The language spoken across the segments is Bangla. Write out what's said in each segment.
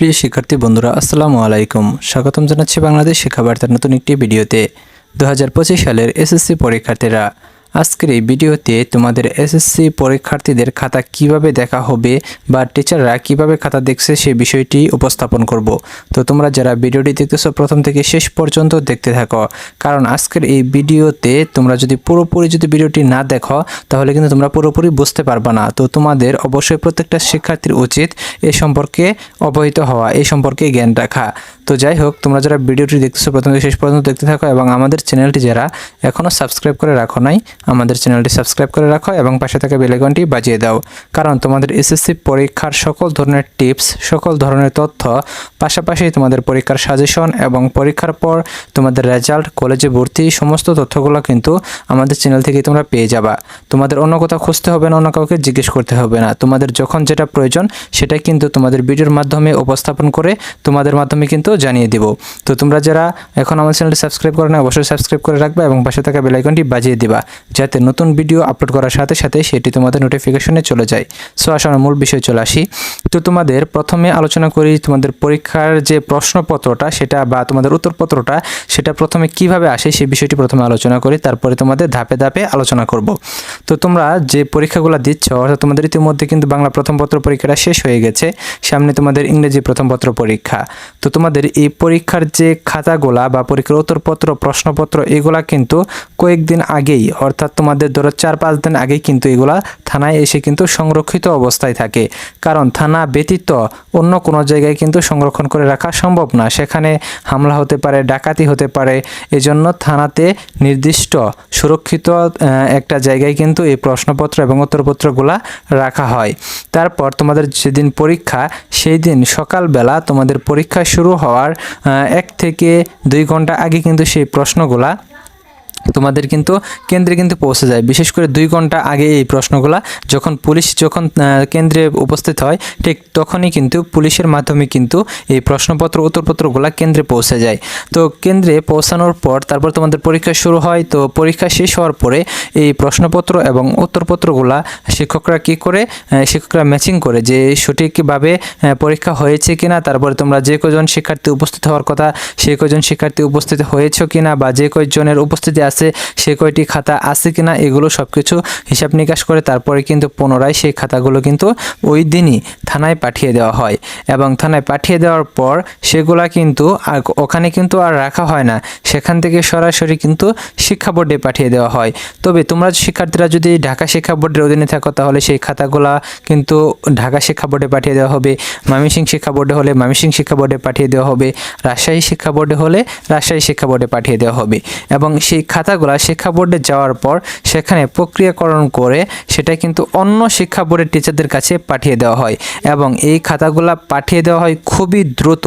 প্রিয় শিক্ষার্থী বন্ধুরা আসসালামু আলাইকুম। স্বাগতম জানাচ্ছি বাংলাদেশ শিক্ষাবার্তার নতুন একটি ভিডিওতে। 2025 সালের এসএসসি পরীক্ষার্থীরা, আজকের এই ভিডিওতে তোমাদের এসএসসি পরীক্ষার্থীদের খাতা কিভাবে দেখা হবে বা টিচাররা কিভাবে খাতা দেখছে সেই বিষয়টি উপস্থাপন করব। তো তোমরা যারা ভিডিওটি দেখতেছো প্রথম থেকে শেষ পর্যন্ত দেখতে থাকো, কারণ আজকের এই ভিডিওতে তোমরা যদি পুরোপুরি ভিডিওটি না দেখো তাহলে কিন্তু তোমরা পুরোপুরি বুঝতে পারবে না। তো তোমাদের অবশ্যই প্রত্যেকটা শিক্ষার্থীর উচিত এ সম্পর্কে অবহিত হওয়া, এই সম্পর্কে জ্ঞান রাখা। তো যাই হোক, তোমরা যারা ভিডিওটি দেখতেছো প্রথম থেকে শেষ পর্যন্ত দেখতে থাকো এবং আমাদের চ্যানেলটি যারা এখনও সাবস্ক্রাইব করে রাখো নাই, আমাদের চ্যানেলটি সাবস্ক্রাইব করে রাখো এবং পাশে থাকা বেল আইকনটি বাজিয়ে দাও, কারণ তোমাদের এসএসসি পরীক্ষার সকল ধরনের টিপস, সকল ধরনের তথ্য, পাশাপাশি তোমাদের পরীক্ষার সাজেশন এবং পরীক্ষার পর তোমাদের রেজাল্ট, কলেজে ভর্তি, সমস্ত তথ্যগুলো কিন্তু আমাদের চ্যানেল থেকে তোমরা পেয়ে যাবা। তোমাদের অন্য কোথাও খুঁজতে হবে না, অন্য কাউকে জিজ্ঞেস করতে হবে না। তোমাদের যখন যেটা প্রয়োজন সেটাই কিন্তু তোমাদের ভিডিওর মাধ্যমে উপস্থাপন করে তোমাদের মাধ্যমে কিন্তু জানিয়ে দিব। তো তোমরা যারা এখন আমার চ্যানেলটি সাবস্ক্রাইব করে না, অবশ্যই সাবস্ক্রাইব করে রাখবে এবং পাশে থাকা বেল আইকনটি বাজিয়ে দিবা, যাতে নতুন ভিডিও আপলোড করার সাথে সাথে সেটি তোমাদের নোটিফিকেশনে চলে যায়। সো আসলে মূল বিষয়ে চলে আসি। তো তোমাদের প্রথমে আলোচনা করি তোমাদের পরীক্ষার যে প্রশ্নপত্রটা সেটা বা তোমাদের উত্তরপত্রটা সেটা প্রথমে কিভাবে আসে সেই বিষয়টি প্রথমে আলোচনা করি, তারপরে তোমাদের ধাপে ধাপে আলোচনা করব। তো তোমরা যে পরীক্ষাগুলো দিচ্ছ, অর্থাৎ তোমাদের ইতিমধ্যে কিন্তু বাংলা প্রথম পত্র পরীক্ষাটা শেষ হয়ে গেছে, সামনে তোমাদের ইংরেজি প্রথম পত্র পরীক্ষা। তো তোমাদের এই পরীক্ষার যে খাতাগুলা বা পরীক্ষার উত্তরপত্র, প্রশ্নপত্র, এগুলা কিন্তু কয়েকদিন আগেই, অর্থাৎ তোমাদের ধরো 4-5 দিন আগেই কিন্তু এগুলা থানায় এসে কিন্তু সংরক্ষিত অবস্থায় থাকে, কারণ থানা ব্যতীত অন্য কোনো জায়গায় কিন্তু সংরক্ষণ করে রাখা সম্ভব না। সেখানে হামলা হতে পারে, ডাকাতি হতে পারে, এজন্য থানাতে নির্দিষ্ট সুরক্ষিত একটা জায়গায় কিন্তু এই প্রশ্নপত্র এবং উত্তরপত্রগুলা রাখা হয়। তারপর তোমাদের যেদিন পরীক্ষা সেই দিন সকালবেলা তোমাদের পরীক্ষা শুরু হওয়ার 1 থেকে 2 ঘন্টা আগে কিন্তু সেই প্রশ্নগুলা তোমাদের কিন্তু কেন্দ্রে কিন্তু পৌঁছে যায়। বিশেষ করে 2 ঘন্টা আগে এই প্রশ্নগুলা যখন পুলিশ কেন্দ্রে উপস্থিত হয়, ঠিক তখনই কিন্তু পুলিশের মাধ্যমে কিন্তু এই প্রশ্নপত্র উত্তরপত্রগুলা কেন্দ্রে পৌঁছে যায়। তো কেন্দ্রে পৌঁছানোর পর তারপর তোমাদের পরীক্ষা শুরু হয়। তো পরীক্ষা শেষ হওয়ার পরে এই প্রশ্নপত্র এবং উত্তরপত্রগুলা শিক্ষকরা কি করে, শিক্ষকরা ম্যাচিং করে যে সঠিকভাবে পরীক্ষা হয়েছে কিনা, তারপরে তোমরা যে কজন শিক্ষার্থী উপস্থিত হওয়ার কথা সেই কজন শিক্ষার্থী উপস্থিত হয়েছে কিনা, বা যে কয়জনের উপস্থিতি আছে সে কয়টি খাতা আছে কিনা, এগুলো সবকিছু হিসাব নিকাশ করে তারপরে কিন্তু পুনরায় সেই খাতাগুলো কিন্তু ওই দিনই থানায় পাঠিয়ে দেওয়া হয়। এবং থানায় পাঠিয়ে দেওয়ার পর সেগুলা কিন্তু আর ওখানে কিন্তু আর রাখা হয় না, সেখান থেকে সরাসরি কিন্তু শিক্ষা বোর্ডে পাঠিয়ে দেওয়া হয়। তবে তোমরা শিক্ষার্থীরা যদি ঢাকা শিক্ষা বোর্ডের অধীনে থাকো তাহলে সেই খাতাগুলা কিন্তু ঢাকা শিক্ষা বোর্ডে পাঠিয়ে দেওয়া হবে, ময়মনসিংহ শিক্ষা বোর্ডে হলে ময়মনসিংহ শিক্ষা বোর্ডে পাঠিয়ে দেওয়া হবে, রাজশাহী শিক্ষা বোর্ডে হলে রাজশাহী শিক্ষা বোর্ডে পাঠিয়ে দেওয়া হবে। এবং সেই খাতাগুলা শিক্ষা বোর্ডে যাওয়ার পর সেখানে প্রক্রিয়াকরণ করে সেটা কিন্তু অন্য শিক্ষা বোর্ডের টিচারদের কাছে পাঠিয়ে দেওয়া হয়। এবং এই খাতাগুলা পাঠিয়ে দেওয়া হয় খুবই দ্রুত,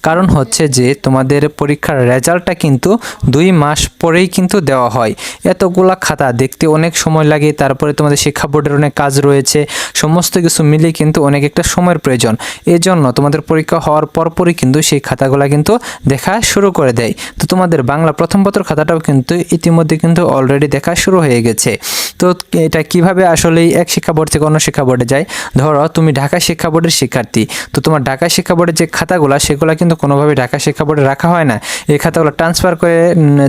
কারণ হচ্ছে যে তোমাদের পরীক্ষার রেজাল্টটা কিন্তু 2 মাস পরেই কিন্তু দেওয়া হয়। এতগুলা খাতা দেখতে অনেক সময় লাগে, তারপরে তোমাদের শিক্ষা বোর্ডের অনেক কাজ রয়েছে, সমস্ত কিছু মিলিয়ে কিন্তু অনেক একটা সময়ের প্রয়োজন। এজন্য তোমাদের পরীক্ষা হওয়ার পরপরই কিন্তু সেই খাতাগুলা কিন্তু দেখা শুরু করে দেয়। তো তোমাদের বাংলা প্রথম পত্র খাতাটাও কিন্তু ইতিমধ্যে কিন্তু অলরেডি দেখা শুরু হয়ে গেছে। তো এটা কিভাবে আসলে এক শিক্ষা বোর্ড থেকে অন্য শিক্ষা বোর্ডে যায়, ধরো তুমি ঢাকা শিক্ষা বোর্ডের শিক্ষার্থী, তো তোমার ঢাকা শিক্ষা বোর্ডের যে খাতাগুলো সেগুলো কিন্তু কোনোভাবে ঢাকা শিক্ষা বোর্ডে রাখা হয় না। এই খাতাগুলো ট্রান্সফার করে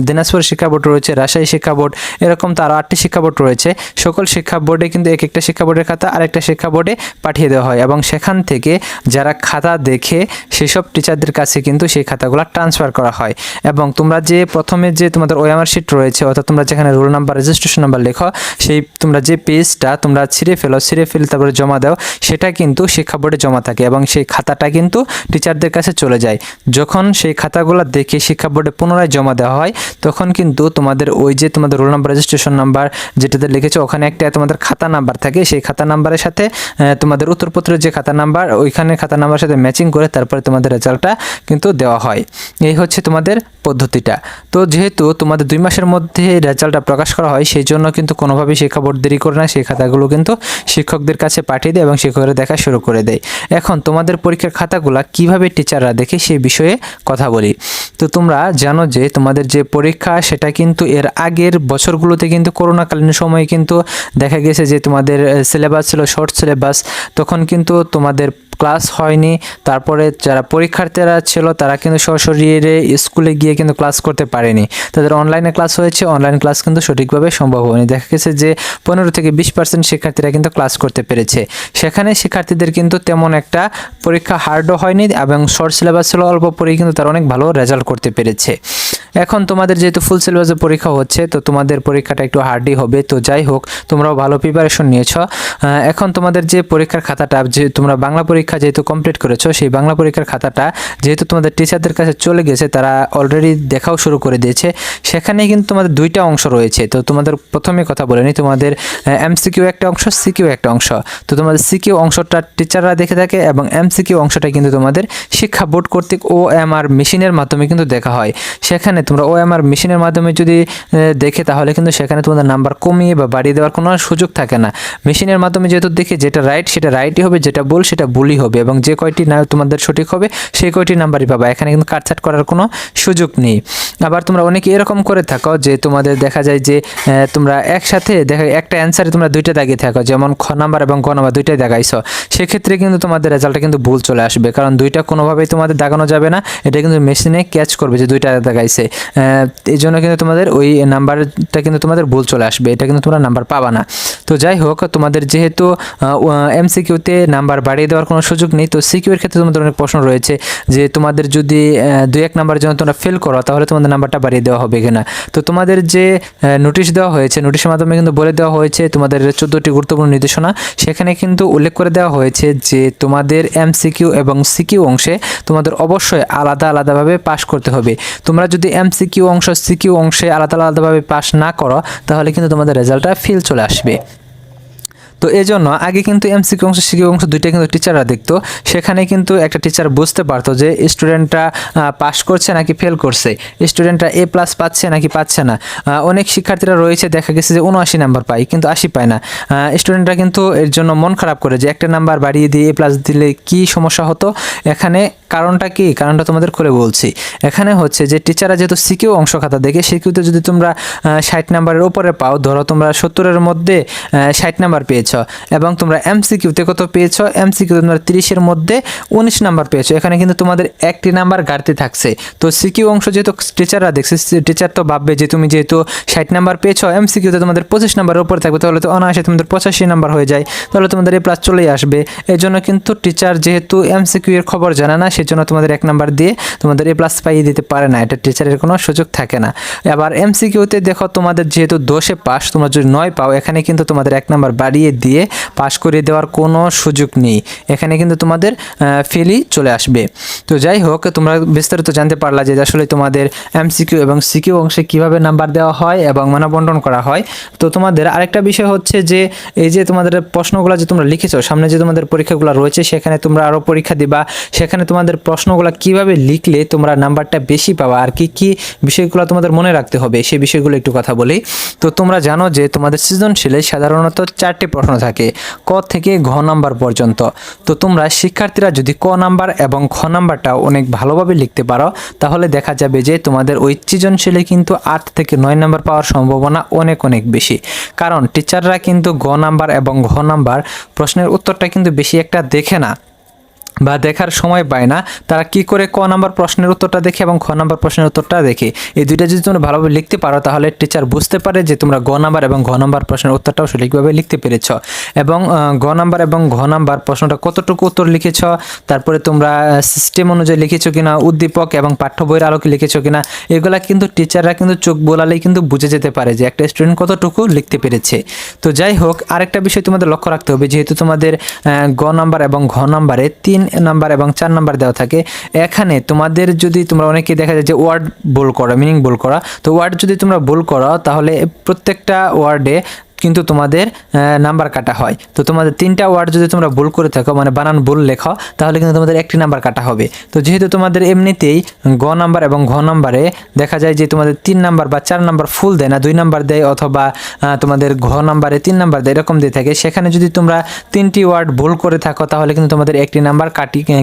দিনাজপুর শিক্ষা বোর্ড রয়েছে, রাজশাহী শিক্ষা বোর্ড, এরকম তো আরও 8টি শিক্ষা বোর্ড রয়েছে। সকল শিক্ষা বোর্ডে কিন্তু এক একটা শিক্ষা বোর্ডের খাতা আরেকটা শিক্ষা বোর্ডে পাঠিয়ে দেওয়া হয় এবং সেখান থেকে যারা খাতা দেখে সেসব টিচারদের কাছে কিন্তু সেই খাতাগুলো ট্রান্সফার করা হয়। এবং তোমরা যে প্রথমে যে তোমাদের ওএমআর শিট রয়েছে, অর্থাৎ তোমরা যেখানে রোল নাম্বার, রেজিস্ট্রেশন নাম্বার লেখো, সেই তোমরা যে পেজটা তোমরা ছিঁড়ে ফেলে তারপরে জমা দাও, সেটা কিন্তু শিক্ষা বোর্ডে জমা থাকে এবং সেই খাতাটা কিন্তু টিচারদের কাছে চলে যায়। যখন সেই খাতাগুলো দেখে শিক্ষা বোর্ডে পুনরায় জমা দেওয়া হয় তখন কিন্তু তোমাদের ওই যে তোমাদের রোল নাম্বার, রেজিস্ট্রেশন নাম্বার যেটাতে লিখেছো ওখানে একটা তোমাদের খাতা নাম্বার থাকে, সেই খাতা নাম্বারের সাথে তোমাদের উত্তরপত্রের যে খাতা নাম্বার, ওইখানে খাতা নাম্বারের সাথে ম্যাচিং করে তারপরে তোমাদের রেজাল্টটা কিন্তু দেওয়া হয়। এই হচ্ছে তোমাদের পদ্ধতিটা। তো যেহেতু তোমাদের 2 মাসের মধ্যে রেজাল্টটা প্রকাশ করা হয়, সেই জন্য কিন্তু কোনোভাবেই শিক্ষা বোর্ড দেরি করে না, সেই খাতাগুলো কিন্তু শিক্ষকদের কাছে পাঠিয়ে দেয় এবং শিক্ষকরা দেখা শুরু করে দেয়। এখন তোমাদের পরীক্ষার খাতাগুলো কিভাবে টিচাররা দেখে সেই বিষয়ে কথা বলি। তো তোমরা জানো যে তোমাদের যে পরীক্ষা সেটা কিন্তু এর আগের বছরগুলোতে কিন্তু করোনাকালীন সময়ে কিন্তু দেখা গেছে যে তোমাদের সিলেবাস ছিল শর্ট সিলেবাস, তখন কিন্তু তোমাদের ক্লাস হয়নি, তারপরে যারা পরীক্ষার্থীরা ছিল তারা কিন্তু সরাসরি স্কুলে গিয়ে কিন্তু ক্লাস করতে পারেনি, তাদের অনলাইনে ক্লাস হয়েছে, অনলাইন ক্লাস কিন্তু সঠিকভাবে সম্ভব হয়নি। দেখা গেছে যে 15 থেকে 20% শিক্ষার্থীরা কিন্তু ক্লাস করতে পেরেছে। সেখানে শিক্ষার্থীদের কিন্তু তেমন একটা পরীক্ষা হার্ডও হয়নি এবং শর্ট সিলেবাস ছিল, অল্প পরেই কিন্তু তারা অনেক ভালো রেজাল্ট করতে পেরেছে। এখন তোমাদের যেহেতু ফুল সিলেবাসে পরীক্ষা হচ্ছে, তো তোমাদের পরীক্ষাটা একটু হার্ডই হবে। তো যাই হোক, তোমরাও ভালো প্রিপারেশন নিয়েছো। এখন তোমাদের যে পরীক্ষার খাতাটা, যে তোমরা বাংলা পরীক্ষা যেহেতু কমপ্লিট করেছো, সেই বাংলা পরীক্ষার খাতাটা যেহেতু তোমাদের টিচারদের কাছে চলে গেছে, তারা অলরেডি দেখাও শুরু করে দিয়েছে। সেখানে কিন্তু তোমাদের দুইটা অংশ রয়েছে। তো তোমাদের প্রথমে কথা বলে নিই, তোমাদের এমসিকিউ একটা অংশ, সিকিউ একটা অংশ। তো তোমাদের সিকিউ অংশটা টিচাররা দেখে থাকে এবং এমসিকিউ অংশটা কিন্তু তোমাদের শিক্ষা বোর্ড কর্তৃক OMR মেশিনের মাধ্যমে কিন্তু দেখা হয়। সেখানে তোমরা OMR মেশিনের মাধ্যমে যদি দেখে, তাহলে কিন্তু সেখানে তোমাদের নাম্বার কমিয়ে বা বাড়িয়ে দেওয়ার কোনো সুযোগ থাকে না। মেশিনের মাধ্যমে যেহেতু দেখে যেটা রাইট সেটা রাইটই হবে, যেটা ভুল সেটা ভুলই হবে, এবং যে কয়টি না তোমাদের সঠিক হবে সেই কয়টি নাম্বারই পাবা। এখানে কিন্তু কাটছাট করার কোনো সুযোগ নেই। আবার তোমরা অনেকে এরকম করে থাকো যে তোমাদের দেখা যায় যে তোমরা একসাথে দেখা একটা অ্যান্সারে তোমরা দুইটা দাগিয়ে থাকো, যেমন খ নাম্বার এবং গ নাম্বার দুইটাই দাগাইছো, সেক্ষেত্রে কিন্তু তোমাদের রেজাল্টটা কিন্তু ভুল চলে আসবে, কারণ দুইটা কোনোভাবেই তোমাদের দাগানো যাবে না। এটা কিন্তু মেশিনে ক্যাচ করবে যে দুইটা দাগাইছে, এই জন্য কিন্তু তোমাদের ওই নাম্বারটা কিন্তু তোমাদের ভুল চলে আসবে, এটা কিন্তু তোমরা নাম্বার পাবা না। তো যাই হোক, তোমাদের যেহেতু এমসিকিউতে নাম্বার বাড়িয়ে দেওয়ার কোনো সুযোগ নেই, তো সিকিউর ক্ষেত্রে তোমাদের অনেক প্রশ্ন রয়েছে যে তোমাদের যদি 2-1 নাম্বারের জন্য তোমরা ফেল করো, তাহলে তোমাদের নাম্বারটা বাড়িয়ে দেওয়া হবে কিনা। তো তোমাদের যে নোটিশ দেওয়া হয়েছে, নোটিশের মাধ্যমে কিন্তু বলে দেওয়া হয়েছে তোমাদের 14টি গুরুত্বপূর্ণ নির্দেশনা, সেখানে কিন্তু উল্লেখ করে দেওয়া হয়েছে যে তোমাদের এমসিকিউ এবং সিকিউ অংশে তোমাদের অবশ্যই আলাদা আলাদাভাবে পাস করতে হবে। তোমরা যদি এমসিকিউ অংশ সিকিউ অংশে আলাদা আলাদাভাবে পাস না করো, তাহলে কিন্তু তোমাদের রেজাল্টটা ফেল চলে আসবে। তো এই জন্য আগে কিন্তু এমসিকিউ অংশ সিকিউ অংশ দুইটা কিন্তু টিচাররা দেখতো, সেখানে কিন্তু একটা টিচার বুঝতে পারতো যে স্টুডেন্টরা পাস করছে নাকি ফেল করছে, স্টুডেন্টরা A+ পাচ্ছে নাকি পাচ্ছে না। অনেক শিক্ষার্থীরা রয়েছে দেখা গেছে যে 79 নাম্বার পায় কিন্তু 80 পায় না। স্টুডেন্টরা কিন্তু এর জন্য মন খারাপ করে যে একটা নাম্বার বাড়িয়ে দিয়ে A+ দিলে কি সমস্যা হতো। এখানে কারণটা কি, কারণটা তোমাদের করে বলছি। এখানে হচ্ছে যে টিচাররা যেহেতু সিকিউ অংশ খাতা দেখে, সিকিউতে যদি তোমরা 60 নাম্বারের উপরে পাও, ধরো তোমরা 70-এর মধ্যে 60 নাম্বার পেয়েছ, এবং তোমরা এমসিকিউতে কত পেয়েছ, এমসিকিউতে তোমরা 30-এর মধ্যে 19 নাম্বার পেয়েছো, এখানে কিন্তু তোমাদের একটি নাম্বার ঘাটতি থাকছে। তো সিকিউ অংশ যেহেতু টিচাররা দেখছে, টিচার তো ভাববে যে তুমি যেহেতু 60 নাম্বার পেয়েছো, এমসিকিউতে তোমাদের 25 নাম্বারের উপরে থাকবে, তাহলে তো অনায়াসে তোমাদের 85 নাম্বার হয়ে যায়, তাহলে তোমাদের A+ চলেই আসবে। এই জন্য কিন্তু টিচার যেহেতু এমসিকিউ এর খবর জানে না, সেজন্য তোমাদের 1 নাম্বার দিয়ে তোমাদের A+ পাইয়ে দিতে পারে না, এটা টিচারের কোনো সুযোগ থাকে না। আবার এমসিকিউতে দেখো তোমাদের যেহেতু 10-এ পাস, তোমরা যদি 9 পাও, এখানে কিন্তু তোমাদের 1 নাম্বার বাড়িয়ে দিয়ে পাস করে দেওয়ার কোনো সুযোগ নেই, এখানে কিন্তু তোমাদের ফেলই চলে আসবে। তো যাই হোক, তোমরা বিস্তারিত জানতে পারলা যে আসলে তোমাদের এমসিকিউ এবং সিকিউ অংশে কিভাবে নাম্বার দেওয়া হয় এবং মানবন্টন করা হয়। তো তোমাদের আরেকটা বিষয় হচ্ছে যে এই যে তোমাদের প্রশ্নগুলো যে তোমরা লিখেছো, সামনে যে তোমাদের পরীক্ষাগুলো রয়েছে, সেখানে তোমরা আরও পরীক্ষা দিবা, সেখানে তোমাদের প্রশ্নগুলো কিভাবে লিখলে তোমরা নাম্বারটা বেশি পাবা আর কি কি বিষয়গুলো তোমাদের মনে রাখতে হবে, সেই বিষয়গুলো একটু কথা বলি। তো তোমরা জানো যে তোমাদের সৃজনশীলে সাধারণত 4টি প্রশ্ন থাকে, ক থেকে ঘ নাম্বার পর্যন্ত। তো তোমরা শিক্ষার্থীরা যদি ক নাম্বার এবং খ নাম্বারটা অনেক ভালোভাবে লিখতে পারো, তাহলে দেখা যাবে যে তোমাদের ওই সৃজনশীলে কিন্তু 8 থেকে 9 নাম্বার পাওয়ার সম্ভাবনা অনেক অনেক বেশি। কারণ টিচাররা কিন্তু গ নাম্বার এবং ঘ নাম্বার প্রশ্নের উত্তরটা কিন্তু বেশি একটা দেখে না বা দেখার সময় পায় না, তারা কি করে ক নাম্বার প্রশ্নের উত্তরটা দেখে এবং খ নাম্বার প্রশ্নের উত্তরটা দেখে। এই দুইটা যদি তোমরা ভালোভাবে লিখতে পারো, তাহলে টিচার বুঝতে পারে যে তোমরা গ নাম্বার এবং ঘ নাম্বার প্রশ্নের উত্তরটাও সঠিকভাবে লিখতে পেরেছ, এবং গ নাম্বার এবং ঘ নাম্বার প্রশ্নটা কতটুকু উত্তর লিখেছ, তারপরে তোমরা সিস্টেম অনুযায়ী লিখেছো কিনা, উদ্দীপক এবং পাঠ্য বইয়ের আলোকে লিখেছো কিনা, এগুলা কিন্তু টিচাররা কিন্তু চোখ বোলালেই কিন্তু বুঝে যেতে পারে যে একটা স্টুডেন্ট কতটুকু লিখতে পেরেছে। তো যাই হোক, আরেকটা বিষয় তোমাদের লক্ষ্য রাখতে হবে, যেহেতু তোমাদের গ নাম্বার এবং ঘ নাম্বারে 3 নাম্বার এবং 4 নাম্বার দেওয়া থাকে, এখানে তোমাদের যদি তোমরা অনেকে দেখা যায় যে ওয়ার্ড ভুল করো, মিনিং ভুল করা, তো ওয়ার্ড যদি তোমরা ভুল করো, তাহলে প্রত্যেকটা ওয়ার্ডে কিন্তু তোমাদের নাম্বার কাটা হয়। তো তোমাদের 3টা ওয়ার্ড যদি তোমরা ভুল করে থাকো, মানে বানান ভুল লেখো, তাহলে কিন্তু তোমাদের 1টি নাম্বার কাটা হবে। তো যেহেতু তোমাদের এমনিতেই গ নাম্বার এবং ঘ নাম্বারে দেখা যায় যে তোমাদের 3 নাম্বার বা 4 নাম্বার ফুল দেয় না, 2 নাম্বার দেয়, অথবা তোমাদের ঘ নাম্বারে 3 নাম্বার দেয়, এরকম দিয়ে থাকে। সেখানে যদি তোমরা 3টি ওয়ার্ড ভুল করে থাকো, তাহলে কিন্তু তোমাদের 1টি নাম্বার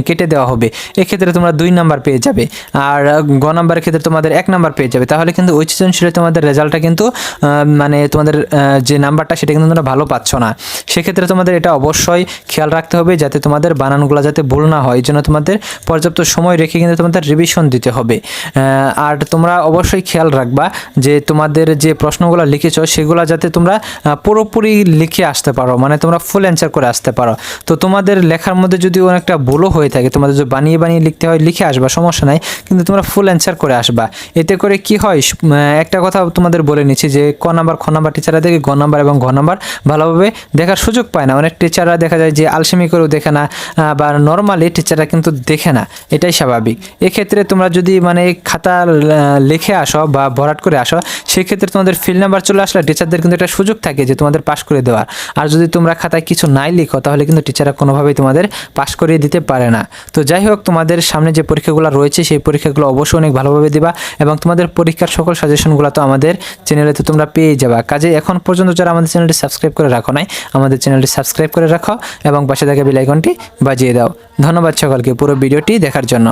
কেটে দেওয়া হবে, এক্ষেত্রে তোমরা 2 নাম্বার পেয়ে যাবে। আর গ নাম্বারের ক্ষেত্রে তোমাদের 1 নাম্বার পেয়ে যাবে। তাহলে কিন্তু ওই সৃজনশীলে তোমাদের রেজাল্টটা কিন্তু মানে তোমাদের যে নাম্বারটা সেটা কিন্তু তোমরা ভালো পাচ্ছ না। সেক্ষেত্রে তোমাদের এটা অবশ্যই খেয়াল রাখতে হবে যাতে তোমাদের বানানগুলো যাতে ভুল না হয়, এই জন্য তোমাদের পর্যাপ্ত সময় রেখে কিন্তু তোমাদের রিভিশন দিতে হবে। আর তোমরা অবশ্যই খেয়াল রাখবা যে তোমাদের যে প্রশ্নগুলো লিখেছো সেগুলো যাতে তোমরা পুরোপুরি লিখে আসতে পারো, মানে তোমরা ফুল অ্যান্সার করে আসতে পারো। তো তোমাদের লেখার মধ্যে যদি অনেকটা ভুলও হয়ে থাকে, তোমাদের যদি বানিয়ে বানিয়ে লিখতে হয় লিখে আসবা, সমস্যা নাই, কিন্তু তোমরা ফুল অ্যান্সার করে আসবা। এতে করে কি হয়, একটা কথা তোমাদের বলে নিচ্ছি যে ক নাম্বার খ নাম্বার টিচাররা দেখে গ নাম্বার এবং ঘ নাম্বার ভালোভাবে দেখার সুযোগ পায় না। অনেক টিচাররা দেখা যায় যে আলসেমি করেও দেখে না, বা নর্মালি টিচাররা কিন্তু দেখে না, এটাই স্বাভাবিক। এক্ষেত্রে তোমরা যদি মানে খাতা লিখে আসো বা ভরাট করে আসো, সেক্ষেত্রে তোমাদের ফিল নাম্বার চলে আসলে টিচারদের কিন্তু একটা সুযোগ থাকে যে তোমাদের পাস করে দেওয়ার। আর যদি তোমরা খাতায় কিছু নাই লিখো তাহলে কিন্তু টিচাররা কোনোভাবেই তোমাদের পাস করিয়ে দিতে পারে না। তো যাই হোক, তোমাদের সামনে যে পরীক্ষাগুলো রয়েছে সেই পরীক্ষাগুলো অবশ্যই অনেক ভালোভাবে দিবা, এবং তোমাদের পরীক্ষার সকল সাজেশনগুলো তো আমাদের চ্যানেলেতে তোমরা পেয়ে যাবা। কাজে এখন পর্যন্ত যারা আমাদের চ্যানেলটি সাবস্ক্রাইব করে রাখো নাই, আমাদের চ্যানেলটি সাবস্ক্রাইব করে রাখো এবং পাশে থাকা বেল আইকনটি বাজিয়ে দাও। ধন্যবাদ সকলকে পুরো ভিডিওটি দেখার জন্য।